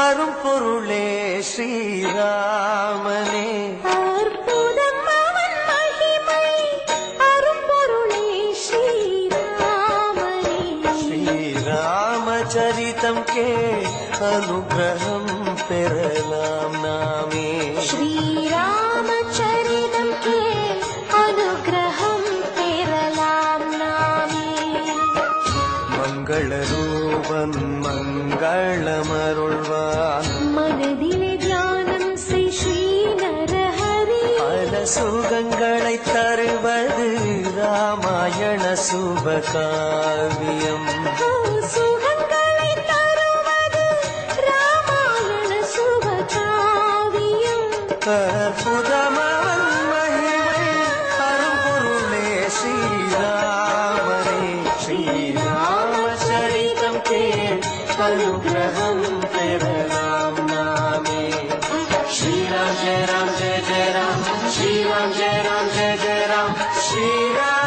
அரும்பொருளே ஸ்ரீராமனே அற்புதம் அவன் மகிமை அரும்பொருளே ஸ்ரீராமனே ஸ்ரீராமச்சரிதம் கே அனுகிரகம் பெறலாம் நாமே ஸ்ரீராமச்சரிதம் கே அனுகிரகம் பெறலாம் நாமே மங்கள ரூபன் மங்களமருள்வான் மனதிலே தியானம் செய் ஸ்ரீ நரஹரி பல சுகங்களை தருவது ராமாயண சுபகாவியம் சுகங்களை தருவது ராமாயண சுபகாவியம் அற்புதமவன் மகிமை அரும்பொருளே ஸ்ரீராமனே ஸ்ரீராமச்சரிதம் கேள் அனுகிரகம் பெறலாம் நாமே ஸ்ரீராம் ஜெய ராம் ஜெய ஜெய ராம் ஸ்ரீராம் ஜெய ராம் ஜெய ஜெய ராம் ஸ்ரீராம்